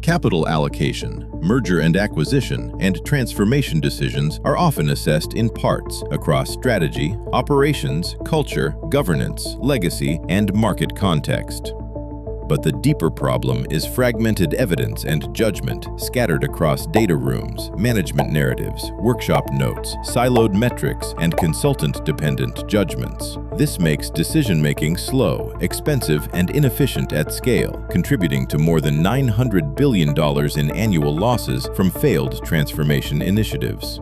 Capital allocation, merger and acquisition, and transformation decisions are often assessed in parts across strategy, operations, culture, governance, legacy, and market context. But the deeper problem is fragmented evidence and judgment scattered across data rooms, management narratives, workshop notes, siloed metrics, and consultant-dependent judgments. This makes decision-making slow, expensive, and inefficient at scale, contributing to more than $900 billion in annual losses from failed transformation initiatives.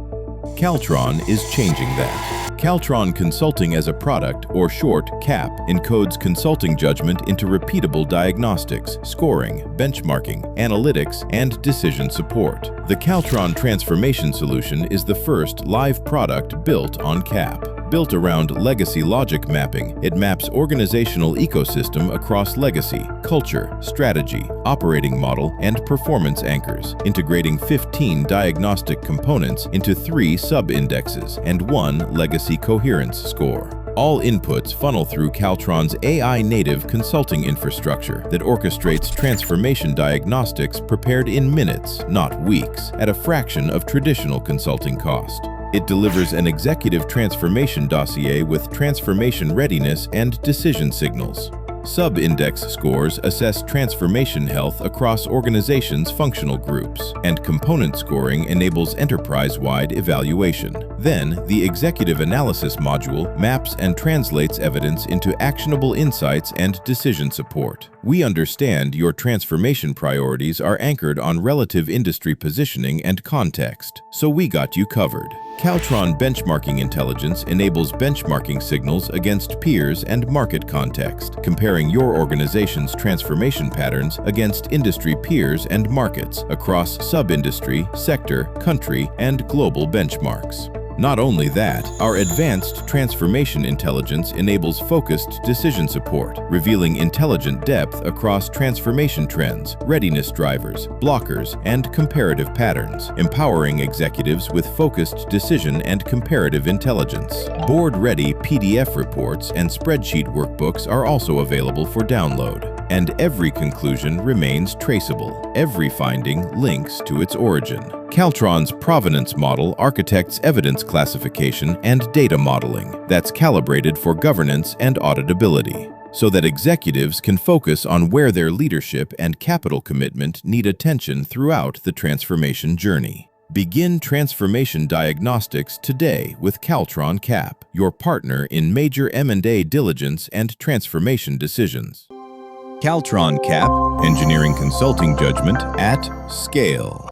Qaltron is changing that. Qaltron Consulting as a Product, or short CaaP, encodes consulting judgment into repeatable diagnostics, scoring, benchmarking, analytics, and decision support. The Qaltron Transformation Solution is the first live product built on CaaP. Built around legacy logic mapping, it maps organizational ecosystem across legacy, culture, strategy, operating model, and performance anchors, integrating 15 diagnostic components into 3 sub-indexes and 1 Legacy Coherence Score. All inputs funnel through Qaltron's AI-native consulting infrastructure that orchestrates transformation diagnostics prepared in minutes, not weeks, at a fraction of traditional consulting cost. It delivers an executive transformation dossier with transformation readiness and decision signals. Sub-index scores assess transformation health across organizations' functional groups, and component scoring enables enterprise-wide evaluation. Then, the executive analysis module maps and translates evidence into actionable insights and decision support. We understand your transformation priorities are anchored on relative industry positioning and context, so we got you covered. Qaltron Benchmarking Intelligence enables benchmarking signals against peers and market context, comparing your organization's transformation patterns against industry peers and markets across sub-industry, sector, country, and global benchmarks. Not only that, our advanced transformation intelligence enables focused decision support, revealing intelligent depth across transformation trends, readiness drivers, blockers, and comparative patterns, empowering executives with focused decision and comparative intelligence. Board-ready PDF reports and spreadsheet workbooks are also available for download. And every conclusion remains traceable. Every finding links to its origin. Qaltron's provenance model architects evidence classification and data modeling that's calibrated for governance and auditability, so that executives can focus on where their leadership and capital commitment need attention throughout the transformation journey. Begin transformation diagnostics today with Qaltron CaaP, your partner in major M&A diligence and transformation decisions. Qaltron CaaP, engineering consulting judgment at scale.